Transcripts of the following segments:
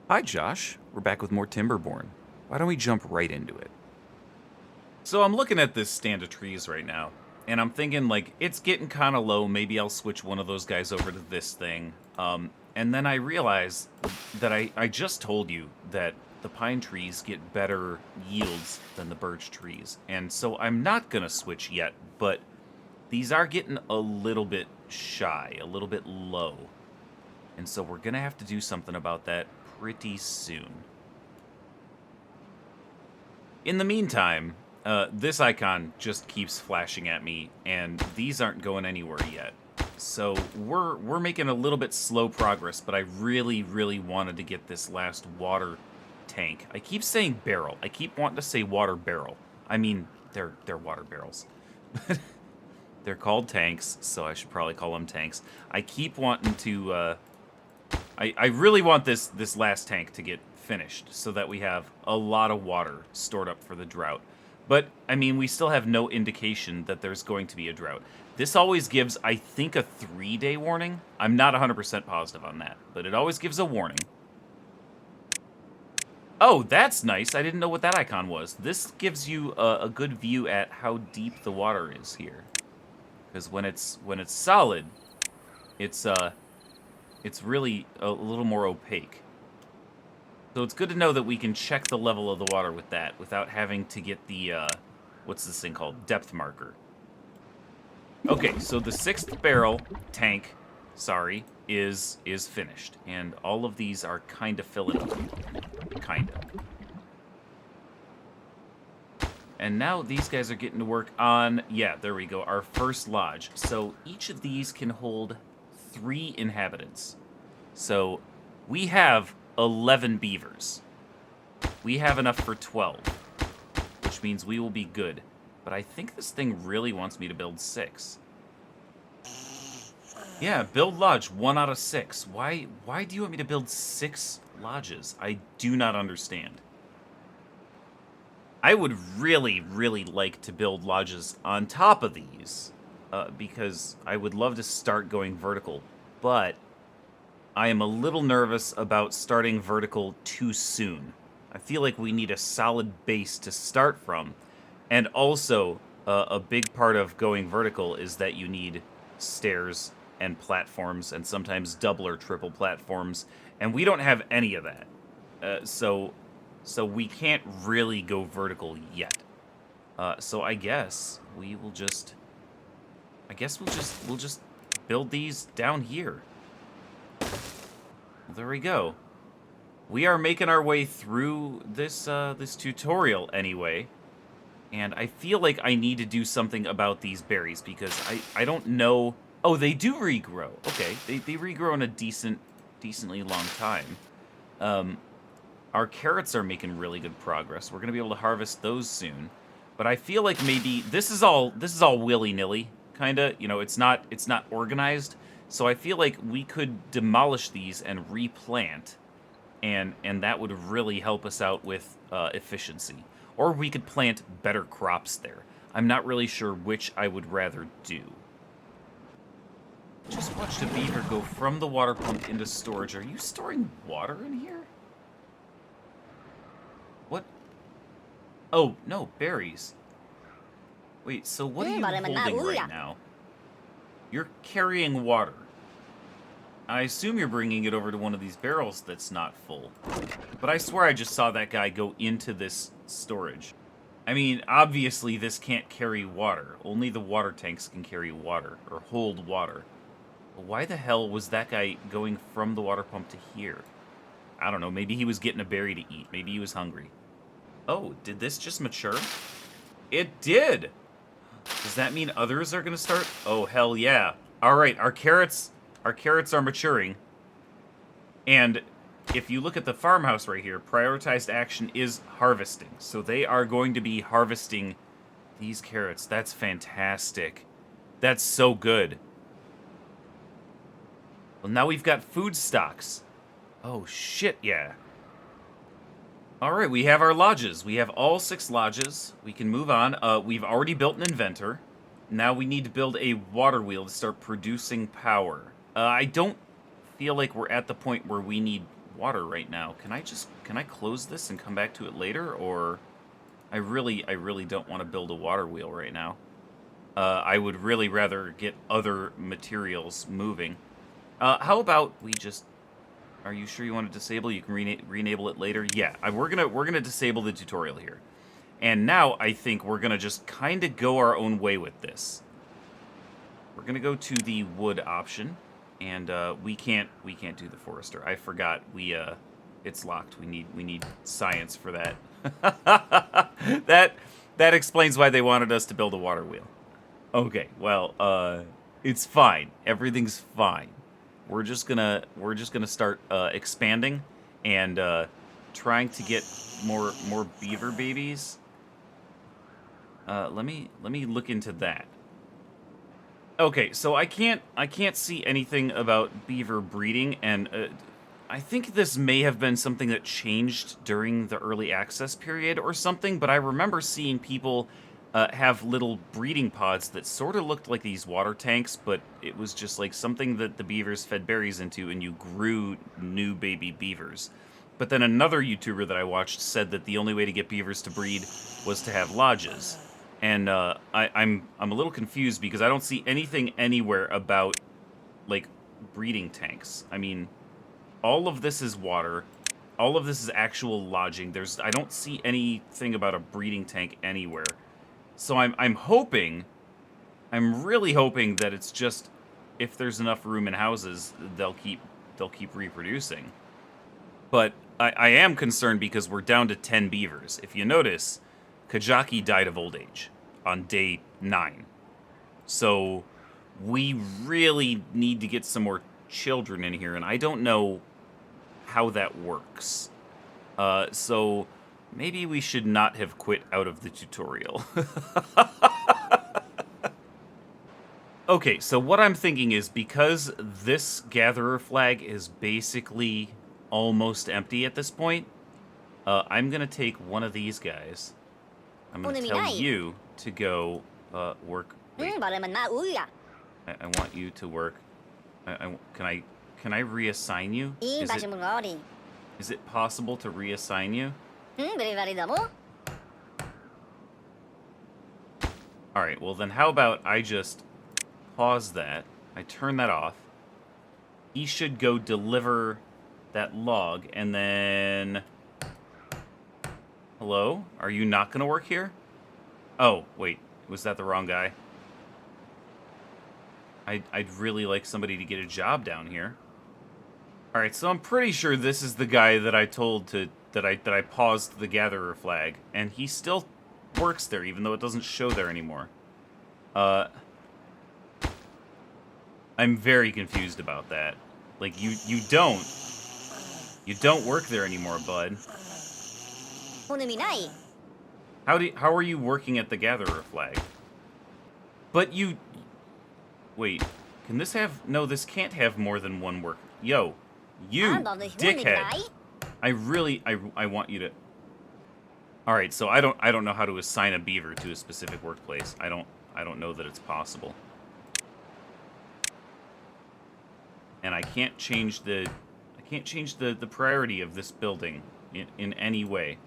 Hi, Josh. We're back with more Timberborn. Why don't we jump right into it? So I'm looking at this stand of trees right now, and I'm thinking, like, it's getting kind of low. Maybe I'll switch one of those guys over to this thing. And then I realize that I just told you that the pine trees get better yields than the birch trees. And so I'm not going to switch yet, but these are getting a little bit shy, a little bit low. And so we're going to have to do something about that pretty soon. In the meantime, this icon just keeps flashing at me, and these aren't going anywhere yet. So we're making a little bit slow progress, but I really, really wanted to get this last water tank. I keep saying barrel. I keep wanting to say water barrel. I mean, they're water barrels. They're called tanks, so I should probably call them tanks. I keep wanting to... I really want this last tank to get finished so that we have a lot of water stored up for the drought. But, I mean, we still have no indication that there's going to be a drought. This always gives, I think, a 3-day warning. I'm not 100% positive on that, but it always gives a warning. Oh, that's nice. I didn't know what that icon was. This gives you a good view at how deep the water is here. Because when it's solid, it's really a little more opaque. So it's good to know that we can check the level of the water with that without having to get the, what's this thing called? Depth marker. Okay, so the 6th barrel tank, sorry, is finished. And all of these are kind of filling up. Kind of. And now these guys are getting to work on, yeah, there we go, our first lodge. So each of these can hold 3 inhabitants. So we have 11 beavers. We have enough for 12, which means we will be good. But I think this thing really wants me to build 6. Yeah, build lodge 1 out of 6. Why do you want me to build 6 lodges? I do not understand. I would really, really like to build lodges on top of these, because I would love to start going vertical, but I am a little nervous about starting vertical too soon. I feel like we need a solid base to start from, and also a big part of going vertical is that you need stairs and platforms, and sometimes double or triple platforms, and we don't have any of that. So we can't really go vertical yet. So I guess we will just... we'll just build these down here. There we go. We are making our way through this this tutorial anyway, and I feel like I need to do something about these berries because I don't know. Oh, they do regrow. Okay, they regrow in a decently long time. Our carrots are making really good progress. We're gonna be able to harvest those soon, but I feel like maybe this is all willy-nilly, kinda. You know, it's not organized. So I feel like we could demolish these and replant, and that would really help us out with efficiency. Or we could plant better crops there. I'm not really sure which I would rather do. Just watched a beaver go from the water pump into storage. Are you storing water in here? What? Oh, no, berries. Wait, so what are you holding right now? You're carrying water. I assume you're bringing it over to one of these barrels that's not full. But I swear I just saw that guy go into this storage. I mean, obviously this can't carry water. Only the water tanks can carry water, or hold water. But why the hell was that guy going from the water pump to here? I don't know, maybe he was getting a berry to eat. Maybe he was hungry. Oh, did this just mature? It did! Does that mean others are gonna start? Oh, hell yeah. Alright, our carrots are maturing. And if you look at the farmhouse right here, prioritized action is harvesting. So they are going to be harvesting these carrots. That's fantastic. That's so good. Well, now we've got food stocks. Oh, shit, yeah. Alright, we have our lodges. We have all 6 lodges. We can move on. We've already built an inventor. Now we need to build a water wheel to start producing power. I don't feel like we're at the point where we need water right now. Can I close this and come back to it later? Or I really don't want to build a water wheel right now. I would really rather get other materials moving. How about we just... Are you sure you want to disable? You can re-enable it later. Yeah, we're gonna disable the tutorial here. And now I think we're gonna just kind of go our own way with this. We're gonna go to the wood option, and we can't do the forester. I forgot it's locked. We need science for that. That explains why they wanted us to build a water wheel. Okay, well, it's fine. Everything's fine. We're just gonna start expanding and trying to get more beaver babies. Let me look into that. Okay, so I can't see anything about beaver breeding, and I think this may have been something that changed during the early access period or something. But I remember seeing people have little breeding pods that sort of looked like these water tanks, but it was just like something that the beavers fed berries into, and you grew new baby beavers. But then another YouTuber that I watched said that the only way to get beavers to breed was to have lodges. And I'm a little confused because I don't see anything anywhere about, like, breeding tanks. I mean, all of this is water. All of this is actual lodging. I don't see anything about a breeding tank anywhere. So I'm hoping, I'm really hoping that it's just, if there's enough room in houses, they'll keep reproducing. But I am concerned because we're down to 10 beavers. If you notice, Kajaki died of old age on day 9. So we really need to get some more children in here, and I don't know how that works. So maybe we should not have quit out of the tutorial. Okay, so what I'm thinking is, because this gatherer flag is basically almost empty at this point, I'm going to take one of these guys. I'm going to tell you to go work. Wait. I want you to work. Can I reassign you? Is it possible to reassign you? Alright, well then how about I just pause that. I turn that off. He should go deliver that log, and then... Hello? Are you not going to work here? Oh, wait. Was that the wrong guy? I'd really like somebody to get a job down here. Alright, so I'm pretty sure this is the guy that I told to... That I paused the gatherer flag, and he still works there, even though it doesn't show there anymore. I'm very confused about that. Like, you don't work there anymore, bud. How are you working at the gatherer flag? But you... Wait, can this have... No, this can't have more than one work... Yo, you dickhead. I want you to... Alright, so I don't know how to assign a beaver to a specific workplace. I don't know that it's possible. And I can't change the priority of this building in any way.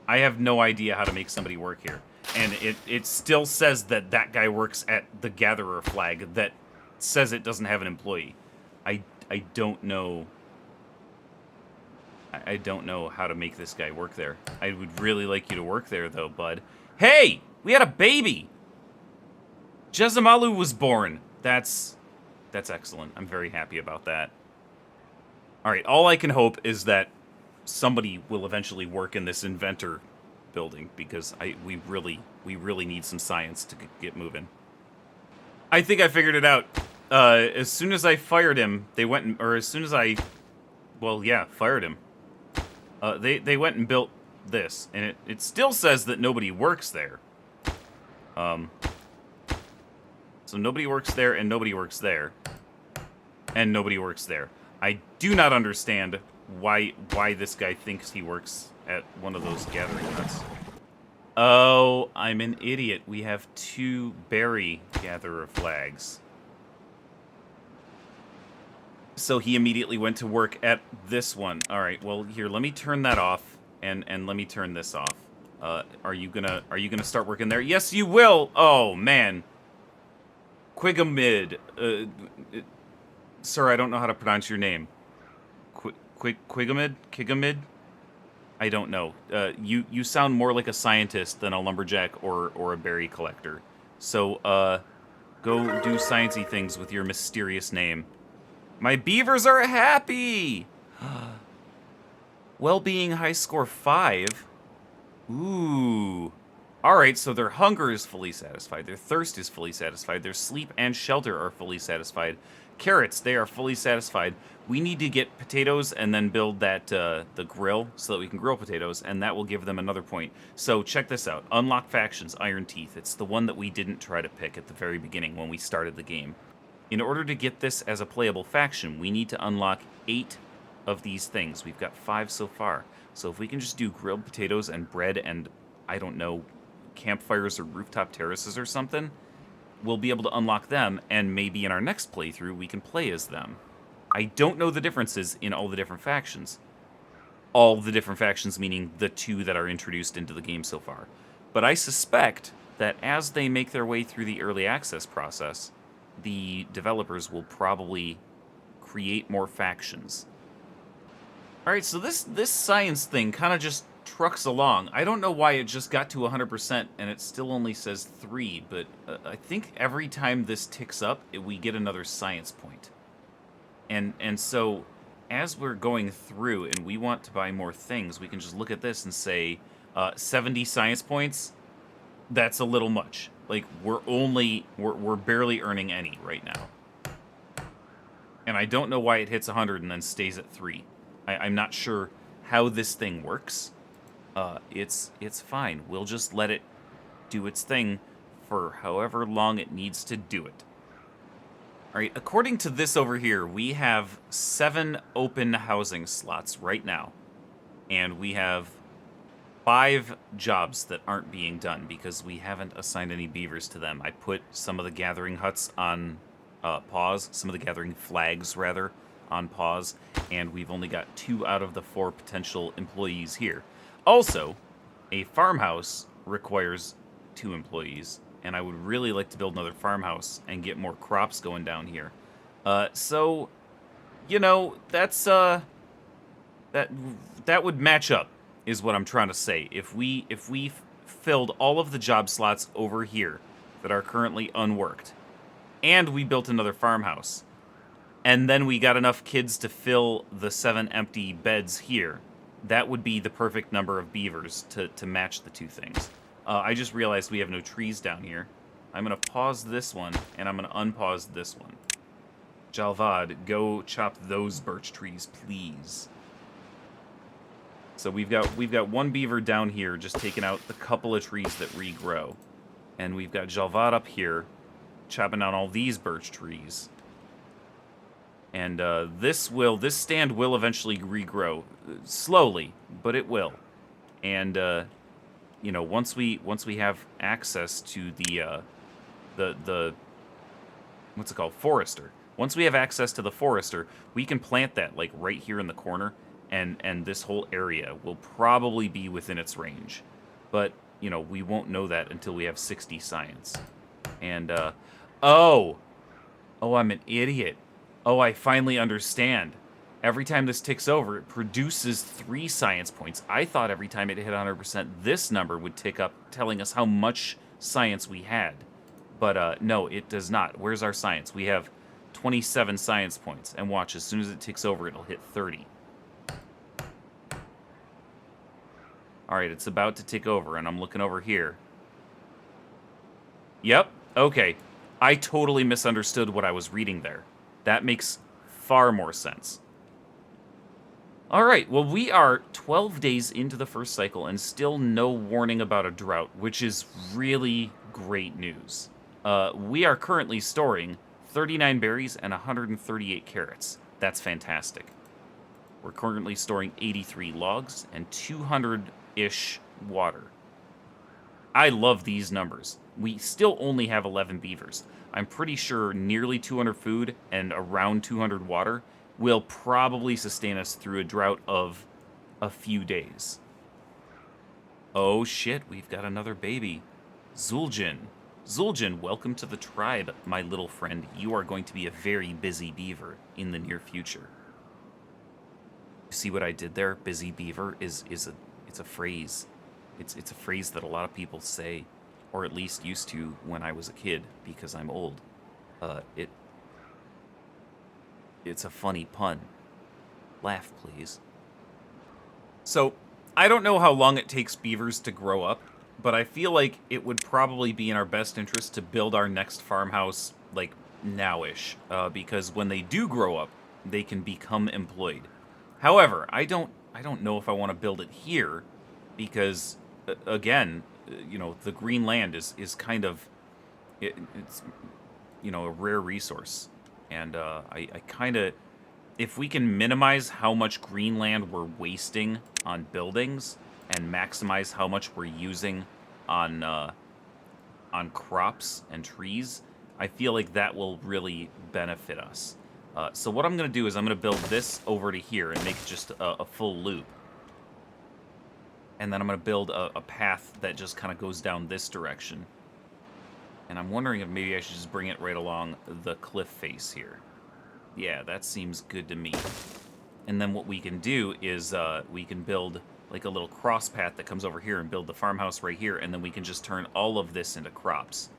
I have no idea how to make somebody work here. And it still says that that guy works at the gatherer flag that says it doesn't have an employee. I don't know. I don't know how to make this guy work there. I would really like you to work there, though, bud. Hey! We had a baby! Jezamalu was born. That's excellent. I'm very happy about that. Alright, all I can hope is that somebody will eventually work in this inventor building, because we really need some science to get moving. I think I figured it out. As soon as I fired him, they went and... Or as soon as I... Well, yeah, fired him. They went and built this, and it still says that nobody works there. So nobody works there, and nobody works there. And nobody works there. I do not understand why this guy thinks he works at one of those gathering huts. Oh, I'm an idiot. We have 2 berry gatherer flags. So he immediately went to work at this one. All right, well, here, let me turn that off, and let me turn this off. Are you gonna start working there? Yes, you will! Oh, man. Quigamid. Sir, I don't know how to pronounce your name. Quigamid? Kigamid? I don't know. You sound more like a scientist than a lumberjack or a berry collector. So, go do sciencey things with your mysterious name. My beavers are happy! Well-being high score 5. Ooh. Alright, so their hunger is fully satisfied, their thirst is fully satisfied, their sleep and shelter are fully satisfied. Carrots, they are fully satisfied. We need to get potatoes and then build that the grill so that we can grill potatoes, and that will give them another point. So check this out. Unlock factions, Iron Teeth. It's the one that we didn't try to pick at the very beginning when we started the game. In order to get this as a playable faction, we need to unlock 8 of these things. We've got 5 so far. So if we can just do grilled potatoes and bread and, I don't know, campfires or rooftop terraces or something, we'll be able to unlock them, and maybe in our next playthrough we can play as them. I don't know the differences in all the different factions. All the different factions meaning the 2 that are introduced into the game so far. But I suspect that as they make their way through the early access process, the developers will probably create more factions. Alright, so this science thing kind of just trucks along. I don't know why it just got to 100% and it still only says 3, but I think every time this ticks up, we get another science point. And so, as we're going through and we want to buy more things, we can just look at this and say, 70 science points, that's a little much. Like, we're barely earning any right now. And I don't know why it hits 100 and then stays at 3. I'm not sure how this thing works. It's fine. We'll just let it do its thing for however long it needs to do it. Alright, according to this over here, we have 7 open housing slots right now. And we have 5 jobs that aren't being done because we haven't assigned any beavers to them. I put some of the gathering huts on pause, some of the gathering flags, rather, on pause, and we've only got 2 out of the 4 potential employees here. Also, a farmhouse requires 2 employees, and I would really like to build another farmhouse and get more crops going down here. So, you know, that's, that would match up, is what I'm trying to say. If we filled all of the job slots over here that are currently unworked, and we built another farmhouse, and then we got enough kids to fill the 7 empty beds here, that would be the perfect number of beavers to match the 2 things. I just realized we have no trees down here. I'm going to pause this one, and I'm going to unpause this one. Jalvad, go chop those birch trees, please. So we've got 1 beaver down here just taking out the couple of trees that regrow. And we've got Jalvad up here chopping down all these birch trees. And this stand will eventually regrow. Slowly, but it will. And you know, once we have access to the what's it called? Forester. Once we have access to the forester, we can plant that like right here in the corner, and this whole area will probably be within its range. But, you know, we won't know that until we have 60 science. And oh, I'm an idiot. Oh, I finally understand. Every time this ticks over, it produces 3 science points. I thought every time it hit 100%, this number would tick up, telling us how much science we had. But no, it does not. Where's our science? We have 27 science points. And watch, as soon as it ticks over, it'll hit 30. Alright, it's about to tick over, and I'm looking over here. Yep, okay. I totally misunderstood what I was reading there. That makes far more sense. Alright, well, we are 12 days into the first cycle and still no warning about a drought, which is really great news. We are currently storing 39 berries and 138 carrots. That's fantastic. We're currently storing 83 logs and 200-ish water. I love these numbers. We still only have 11 beavers. I'm pretty sure nearly 200 food and around 200 water will probably sustain us through a drought of a few days. Oh shit, we've got another baby. Zul'jin. Zul'jin, welcome to the tribe, my little friend. You are going to be a very busy beaver in the near future. See what I did there? Busy beaver it's a phrase. It's a phrase that a lot of people say, or at least used to when I was a kid, because I'm old. It's a funny pun. Laugh, please. So, I don't know how long it takes beavers to grow up, but I feel like it would probably be in our best interest to build our next farmhouse, like, now-ish, because when they do grow up, they can become employed. However, I don't know if I want to build it here, because, again, you know, the green land is kind of, it's, you know, a rare resource. And I kind of, if we can minimize how much green land we're wasting on buildings and maximize how much we're using on crops and trees, I feel like that will really benefit us. So what I'm going to do is I'm going to build this over to here and make it just a full loop. And then I'm going to build a path that just kind of goes down this direction. And I'm wondering if maybe I should just bring it right along the cliff face here. Yeah, that seems good to me. And then what we can do is we can build like a little cross path that comes over here and build the farmhouse right here, and then we can just turn all of this into crops.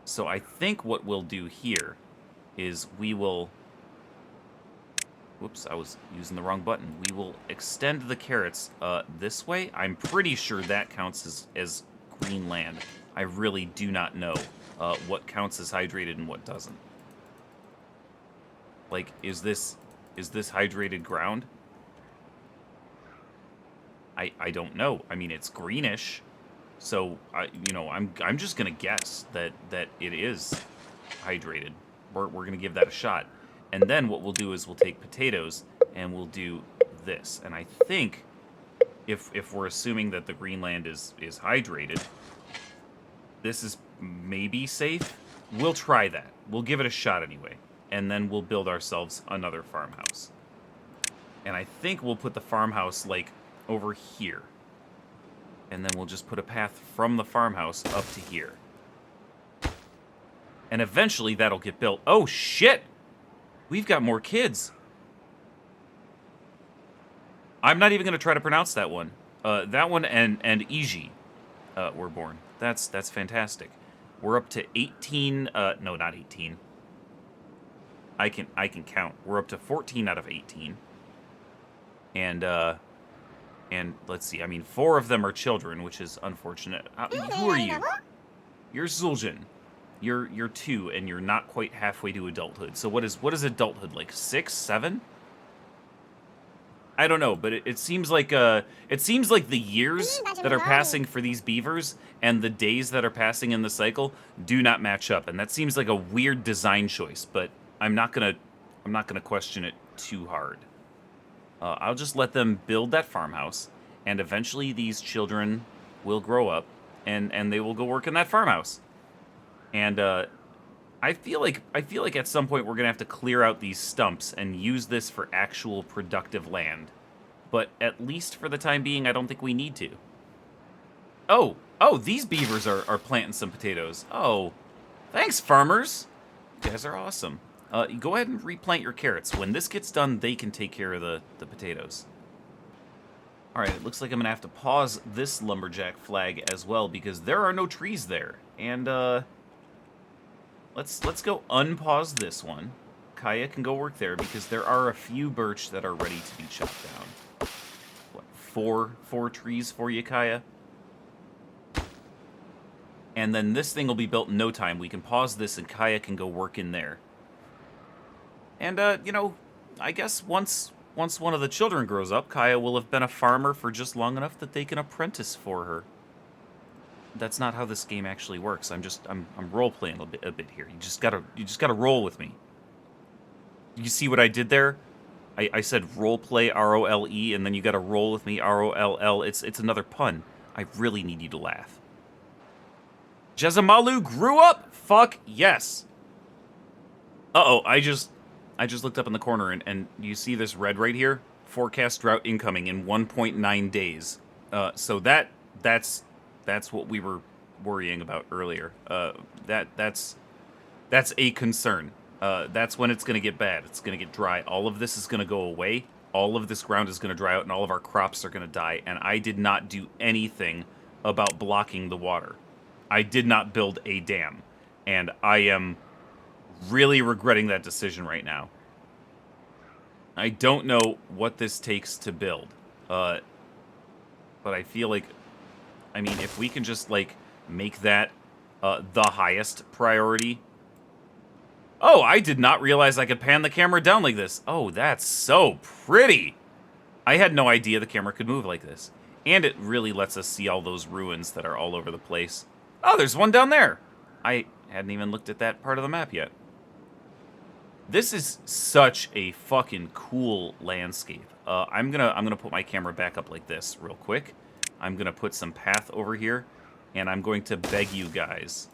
So I think what we'll do here is we will... Whoops, I was using the wrong button. We will extend the carrots this way. I'm pretty sure that counts as green land. I really do not know what counts as hydrated and what doesn't. Like, is this hydrated ground? I don't know. I mean, it's greenish, so I'm just gonna guess that it is hydrated. We're gonna give that a shot, and then what we'll do is we'll take potatoes and we'll do this. And I think if we're assuming that the green land is hydrated, this is maybe safe. We'll try that. We'll give it a shot anyway. And then we'll build ourselves another farmhouse. And I think we'll put the farmhouse, like, over here. And then we'll just put a path from the farmhouse up to here. And eventually that'll get built. Oh, shit! We've got more kids. I'm not even going to try to pronounce that one. That one and Iji were born. That's fantastic. We're up to 18, no, not 18. I can count. We're up to 14 out of 18. And let's see. I mean, 4 of them are children, which is unfortunate. Who are you? You're Zul'jin. You're 2, and you're not quite halfway to adulthood. So what is adulthood, like 6, 7? I don't know, but it seems like the years that are passing for these beavers and the days that are passing in the cycle do not match up, and that seems like a weird design choice. But I'm not gonna question it too hard. I'll just let them build that farmhouse, and eventually these children will grow up, and they will go work in that farmhouse. And I feel like at some point we're gonna have to clear out these stumps and use this for actual productive land. But at least for the time being, I don't think we need to. Oh, these beavers are planting some potatoes. Oh, thanks, farmers. You guys are awesome. Go ahead and replant your carrots. When this gets done, they can take care of the potatoes. All right, it looks like I'm gonna have to pause this lumberjack flag as well because there are no trees there. And let's go unpause this one. Kaya can go work there because there are a few birch that are ready to be chopped down. What, four trees for you, Kaya? And then this thing will be built in no time. We can pause this and Kaya can go work in there. And, I guess once one of the children grows up, Kaya will have been a farmer for just long enough that they can apprentice for her. That's not how this game actually works. I'm role-playing a bit here. You just gotta roll with me. You see what I did there? I said role-play, R-O-L-E, and then you gotta roll with me, R-O-L-L. It's another pun. I really need you to laugh. Jezamalu grew up? Fuck yes. Uh-oh, I just I just looked up in the corner, and you see this red right here? Forecast drought incoming in 1.9 days. So that's what we were worrying about earlier. That's a concern. That's when it's going to get bad. It's going to get dry. All of this is going to go away. All of this ground is going to dry out, and all of our crops are going to die. And I did not do anything about blocking the water. I did not build a dam. And I am really regretting that decision right now. I don't know what this takes to build. But I feel like, I mean, if we can just, like, make that the highest priority. Oh, I did not realize I could pan the camera down like this. Oh, that's so pretty. I had no idea the camera could move like this. And it really lets us see all those ruins that are all over the place. Oh, there's one down there. I hadn't even looked at that part of the map yet. This is such a fucking cool landscape. I'm gonna put my camera back up like this real quick. I'm gonna put some path over here, and I'm going to beg you guys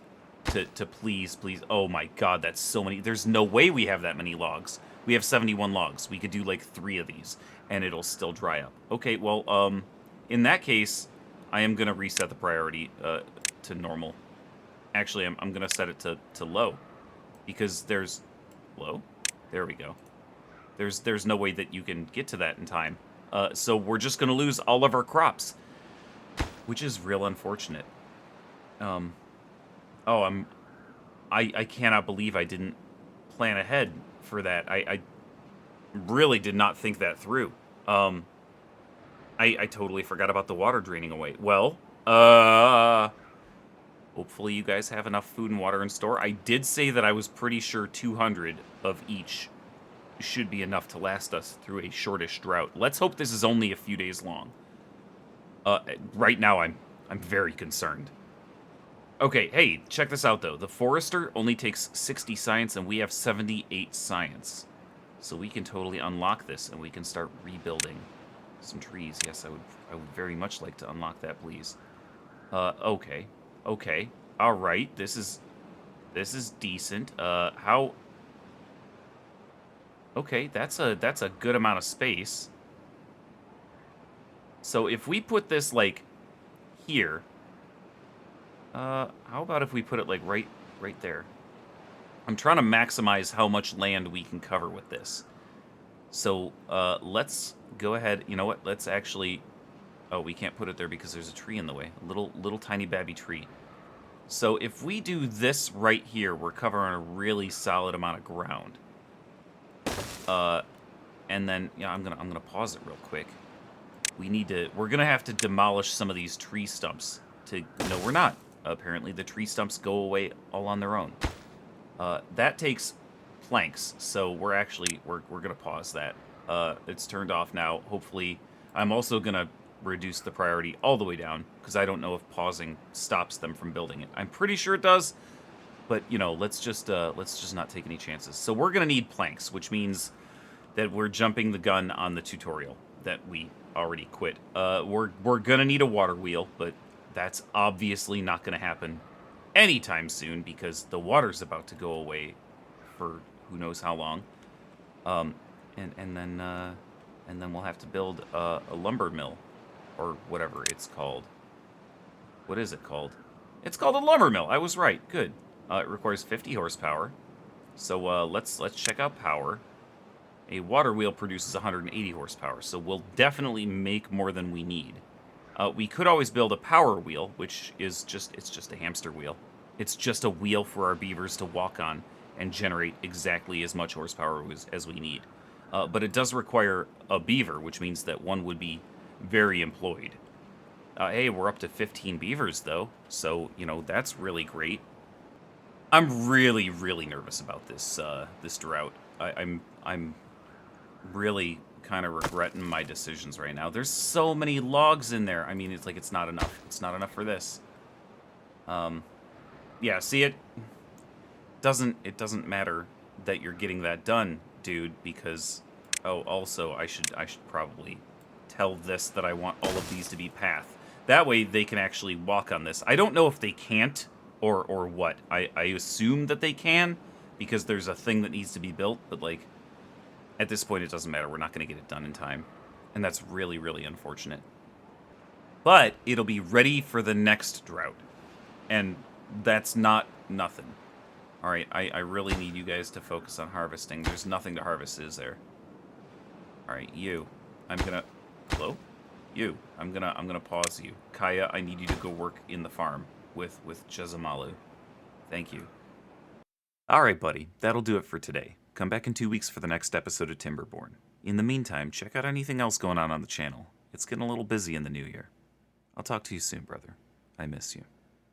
to please. Oh my god, that's so many. There's no way we have that many logs. We have 71 logs. We could do like 3 of these, and it'll still dry up. Okay, well, in that case, I am gonna reset the priority to normal. Actually, I'm gonna set it to low, because there's low. There we go. There's no way that you can get to that in time. So we're just gonna lose all of our crops, which is real unfortunate. Oh, I cannot believe I didn't plan ahead for that. I really did not think that through. I totally forgot about the water draining away. Well, hopefully you guys have enough food and water in store. I did say that I was pretty sure 200 of each should be enough to last us through a shortish drought. Let's hope this is only a few days long. Right now I'm very concerned. Okay, hey, check this out though. The Forester only takes 60 science and we have 78 science. So we can totally unlock this and we can start rebuilding some trees. Yes, I would very much like to unlock that, please. Okay. Okay. All right. This is decent. How? Okay, that's a good amount of space. So if we put this like here, how about if we put it like right there? I'm trying to maximize how much land we can cover with this. So let's go ahead. You know what? Let's actually. Oh, we can't put it there because there's a tree in the way. A little tiny babby tree. So if we do this right here, we're covering a really solid amount of ground. And then yeah, I'm gonna pause it real quick. We're gonna have to demolish some of these tree stumps to. No, we're not. Apparently, the tree stumps go away all on their own. That takes planks, so we're gonna pause that. It's turned off now. Hopefully, I'm also gonna reduce the priority all the way down because I don't know if pausing stops them from building it. I'm pretty sure it does, but you know, let's just not take any chances. So we're gonna need planks, which means that we're jumping the gun on the tutorial that we already quit. We're gonna need a water wheel, but that's obviously not gonna happen anytime soon because the water's about to go away for who knows how long. And then we'll have to build a lumber mill, or whatever it's called. What is it called? It's called a lumber mill. I was right. Good. It requires 50 horsepower. So let's check out power. A water wheel produces 180 horsepower, so we'll definitely make more than we need. We could always build a power wheel, which is just a hamster wheel. It's just a wheel for our beavers to walk on and generate exactly as much horsepower as we need. But it does require a beaver, which means that one would be very employed. Hey, we're up to 15 beavers, though, so, you know, that's really great. I'm really, really nervous about this this drought. I'm really kind of regretting my decisions right now. There's so many logs in there. I mean, it's like it's not enough. It's not enough for this. Yeah, see, it doesn't matter that you're getting that done, dude, because also I should probably tell this that I want all of these to be path. That way they can actually walk on this. I don't know if they can't or what. I assume that they can because there's a thing that needs to be built, but like At this point, it doesn't matter. We're not going to get it done in time. And that's really, really unfortunate. But it'll be ready for the next drought. And that's not nothing. All right, I really need you guys to focus on harvesting. There's nothing to harvest, is there? All right, you. I'm gonna... Hello? You. I'm gonna pause you. Kaya, I need you to go work in the farm with Jezamalu. Thank you. All right, buddy. That'll do it for today. Come back in 2 weeks for the next episode of Timberborn. In the meantime, check out anything else going on the channel. It's getting a little busy in the new year. I'll talk to you soon, brother. I miss you.